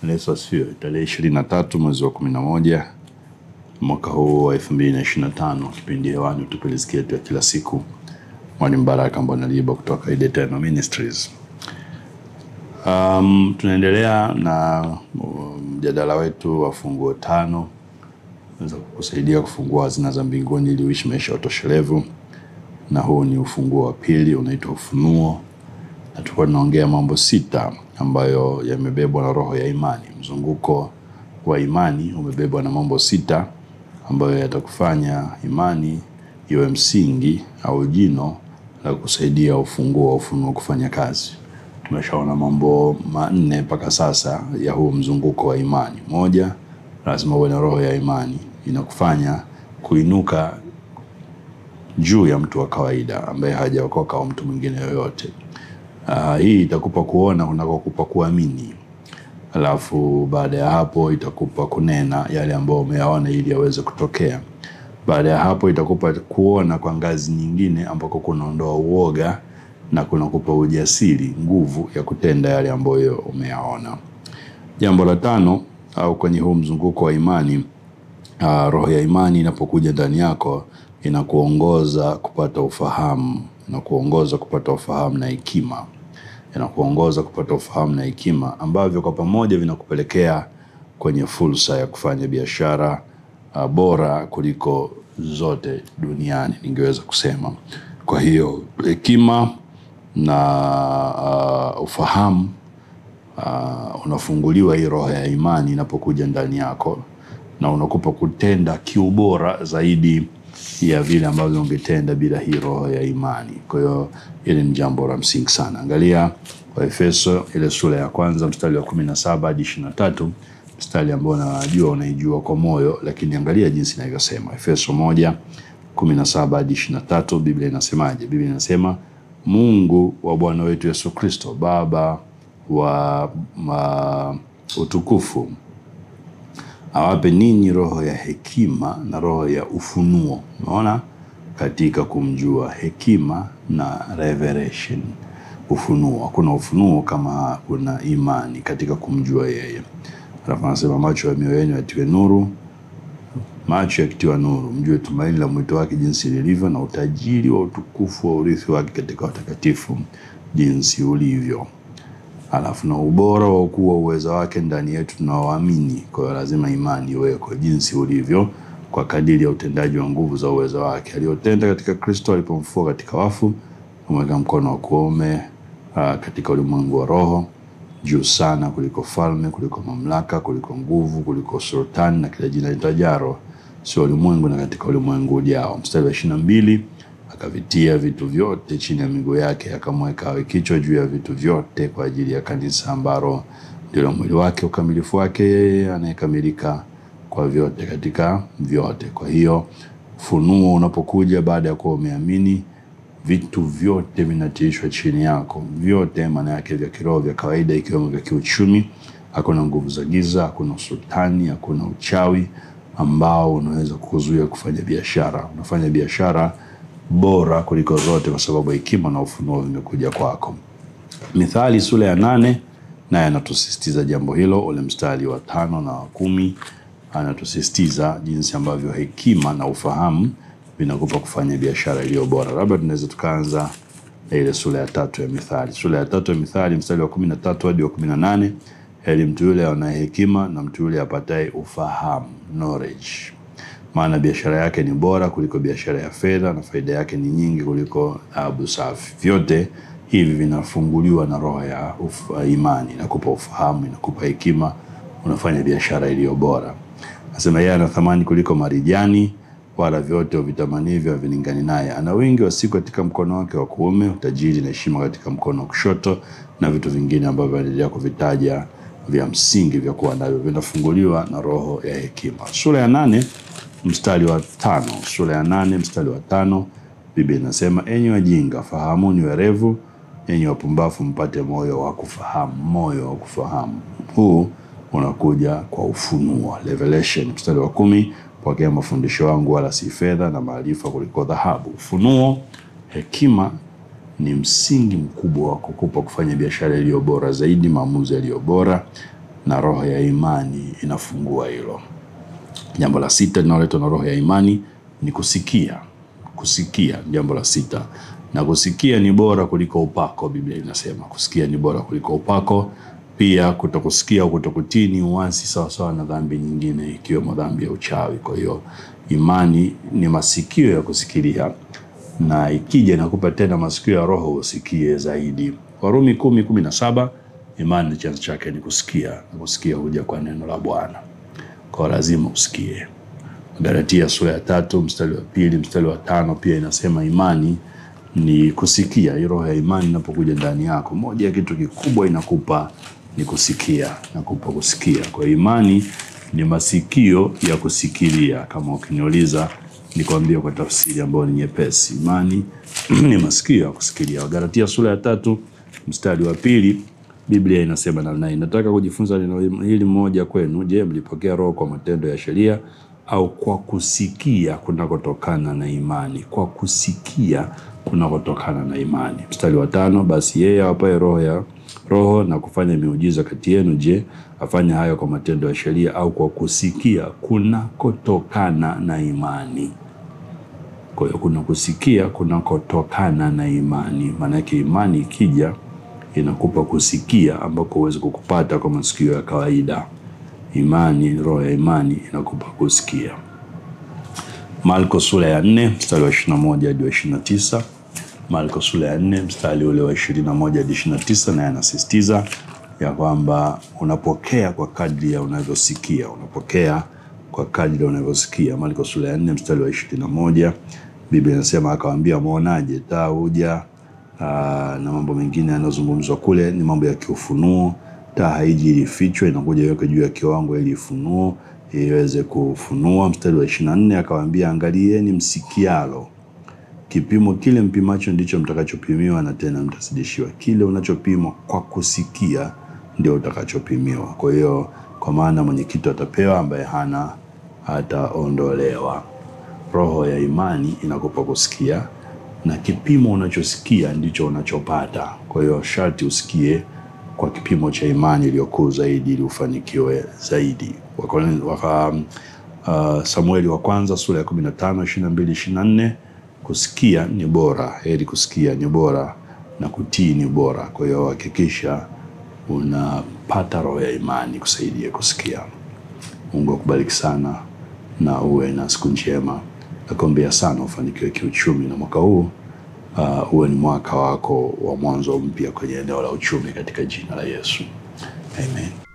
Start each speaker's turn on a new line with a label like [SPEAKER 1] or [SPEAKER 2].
[SPEAKER 1] Yesu asifiwe. Tarehe 23 mwezi wa 11 mwaka huu wa 2025, kipindi hewani tupelisikia yetu ya kila siku. Mwalimu Baraka Mbonaliba kutoka Ideteno Ministries. Tunaendelea na mjadala wetu wa funguo 5 za kukusaidia kufungua hazina za mbinguni ili uishi maisha utoshelevu. Na huu ni ufunguo wa pili, unaitwa ufunuo. Na tulikuwa tunaongea mambo 6 ambayo yamebebwa na roho ya imani. Mzunguko wa imani umebebwa na mambo 6 ambayo yatakufanya imani iwe msingi au jino la kusaidia ufunguo wa ufunuo kufanya kazi. Tumeshaona mambo 4 mpaka sasa ya huu mzunguko wa imani. Moja, lazima uwe na roho ya imani. Inakufanya kuinuka juu ya mtu wa kawaida ambaye hajaokoka au mtu mwingine yoyote. Hii itakupa kuona kunakokupa kuamini. Alafu baada ya hapo itakupa kunena yale ambayo umeyaona ili yaweze kutokea. Baada ya hapo itakupa kuona kwa ngazi nyingine ambako kunaondoa uoga na kunakupa ujasiri, nguvu ya kutenda yale ambayo umeyaona. Jambo la 5 au kwenye huu mzunguko wa imani, roho ya imani inapokuja ndani yako inakuongoza kupata ufahamu, inakuongoza kupata ufahamu na hekima. Inakuongoza kupata ufahamu na hekima ambavyo kwa pamoja vinakupelekea kwenye fursa ya kufanya biashara bora kuliko zote duniani, ningeweza kusema. Kwa hiyo hekima na ufahamu unafunguliwa hii roho ya imani inapokuja ndani yako, na unakupa kutenda kiubora zaidi ya vile ambavyo ungetenda bila hii roho ya imani. Kwa hiyo hili ni jambo la msingi sana. Angalia kwa Efeso ile sura ya 1 mstari wa 17 hadi 23, mstari ambao najua unaijua kwa moyo, lakini angalia jinsi inavyosema. Efeso 1:17 hadi 23, Biblia inasemaje? Biblia inasema, Mungu wa Bwana wetu Yesu Kristo, Baba wa utukufu, awape ninyi roho ya hekima na roho ya ufunuo. Unaona, katika kumjua, hekima na revelation, ufunuo. Hakuna ufunuo kama kuna imani katika kumjua yeye. Alafu anasema macho ya mioyo yenu yatiwe nuru. Macho yakitiwa nuru, mjue tumaini la mwito wake jinsi lilivyo, na utajiri wa utukufu wa urithi wake katika watakatifu jinsi ulivyo. Alafu na ubora wa ukuu wa uwezo wake ndani yetu tunaoamini. Kwa hiyo lazima imani iweko, jinsi ulivyo kwa kadiri ya utendaji wa nguvu za uwezo wake aliotenda katika Kristo alipomfufua katika wafu, kumweka mkono wa kuume katika ulimwengu wa roho, juu sana kuliko falme, kuliko mamlaka, kuliko nguvu, kuliko sultani na kila jina litajaro, sio ulimwengu na katika ulimwengu ujao. Mstari wa 22, akavitia vitu vyote chini ya miguu yake, akamweka awe kichwa juu ya vitu vyote kwa ajili ya kanisa ambalo ndilo mwili wake, ukamilifu wake yeye anayekamilika kwa vyote katika vyote. Kwa hiyo funuo unapokuja baada ya kuwa umeamini, vitu vyote vinatiishwa chini yako. Vyote maana yake vya kiroho, vya kawaida, ikiwemo vya kiuchumi. Hakuna nguvu za giza, hakuna sultani, hakuna uchawi ambao unaweza kukuzuia kufanya biashara. Unafanya biashara bora kuliko zote kwa sababu hekima na ufunuo vimekuja kwako. Mithali sura ya 8 naye anatusisitiza jambo hilo. Ule mstari wa 5 na wa 10 anatusisitiza jinsi ambavyo hekima na ufahamu vinakupa kufanya biashara iliyo bora. Labda tunaweza tukaanza na ile sura ya 3 ya Mithali. Sura ya 3 ya Mithali mstari wa 13 hadi wa 18, heri mtu yule anaye hekima na mtu yule apataye ufahamu, knowledge. Maana biashara yake ni bora kuliko biashara ya fedha, na faida yake ni nyingi kuliko dhahabu safi. Vyote hivi vinafunguliwa na roho ya imani. Inakupa ufahamu, inakupa hekima, unafanya biashara iliyo bora. Nasema yeye ana thamani kuliko marijani, wala vyote uvitamanivyo havilingani naye. Ana wingi wa siku katika mkono wake wa kuume, utajiri na heshima katika mkono wa kushoto, na vitu vingine ambavyo anaendelea kuvitaja vya msingi vya kuwa navyo vinafunguliwa na roho ya hekima. Sura ya 8 mstari wa 5. Sura ya 8 mstari wa 5, Biblia inasema, enyi wajinga fahamuni werevu, enyi wapumbavu mpate moyo wa kufahamu. Moyo wa kufahamu huu unakuja kwa ufunuo, revelation. Mstari wa 10, pokea mafundisho yangu wala si fedha na maarifa kuliko dhahabu. Ufunuo, hekima ni msingi mkubwa wa kukupa kufanya biashara iliyo bora zaidi, maamuzi yaliyo bora, na roho ya imani inafungua hilo. Jambo la 6 linaloletwa na roho ya imani ni kusikia. Kusikia, jambo la 6. Na kusikia ni bora kuliko upako, Biblia inasema. Kusikia ni bora kuliko upako. Pia kutokusikia au kutokutii ni uasi sawa na dhambi nyingine, ikiwemo dhambi ya uchawi. Kwa hiyo imani ni masikio ya kusikilia, na ikija inakupa tena masikio ya roho usikie zaidi. Warumi 10:17, imani chanzo chake ni kusikia, na kusikia huja kwa neno la Bwana. Kwa lazima usikie. Galatia sura ya 3 mstari wa 2 mstari wa 5 pia inasema imani ni kusikia. Roho ya imani inapokuja ndani yako, moja ya kitu kikubwa inakupa ni kusikia, nakupa kusikia. Kwa imani ni masikio ya kusikilia. Kama ukiniuliza nikwambia kwa tafsiri ambayo ni nyepesi, imani ni masikio ya kusikilia. Galatia sura ya 3 mstari wa 2 Biblia inasema na nataka kujifunza neno hili moja kwenu. Je, mlipokea roho kwa matendo ya sheria au kwa kusikia kunakotokana na imani? Kwa kusikia kunakotokana na imani. Mstari wa 5, basi yeye awapaye roho na kufanya miujiza kati yenu, je, afanya hayo kwa matendo ya sheria au kwa kusikia kunakotokana na imani? Kwa hiyo kuna kusikia kunakotokana na imani. Maana yake imani ikija inakupa kusikia ambako huwezi kukupata kwa masikio ya kawaida. Imani, roho ya imani inakupa kusikia. Marko sura ya 4 mstari wa 21 hadi 29. Marko sura ya 4 mstari ule wa 21 hadi 29, na yanasisitiza ya kwamba unapokea kwa kadri ya unavyosikia. Unapokea kwa kadri ya unavyosikia. Marko sura ya 4 mstari wa 21, Biblia inasema akawaambia, muonaje? Taa huja na mambo mengine yanayozungumzwa kule ni mambo ya kiufunuo. Taa haiji ili fichwe, inakuja iweke juu ya kiwango ili ifunuo iweze kufunua. Mstari wa 24, akawaambia, angalieni msikialo. Kipimo kile mpimacho ndicho mtakachopimiwa, na tena mtazidishiwa. Kile unachopimwa kwa kusikia ndio utakachopimiwa. Kwa hiyo kwa maana mwenye kitu atapewa, ambaye hana hataondolewa. Roho ya imani inakupa kusikia, na kipimo unachosikia ndicho unachopata. Kwa hiyo sharti usikie kwa kipimo cha imani iliyokuu zaidi ili ufanikiwe zaidi. Samueli wa kwanza sura ya 15 22-24, kusikia ni bora, heri kusikia ni bora na kutii ni bora. Kwa hiyo hakikisha unapata roho ya imani kusaidia kusikia. Mungu akubariki sana na uwe na siku njema. Nakuombea sana ufanikiwe kiuchumi, na mwaka huu uwe ni mwaka wako wa mwanzo mpya kwenye eneo la uchumi katika jina la Yesu. Amen.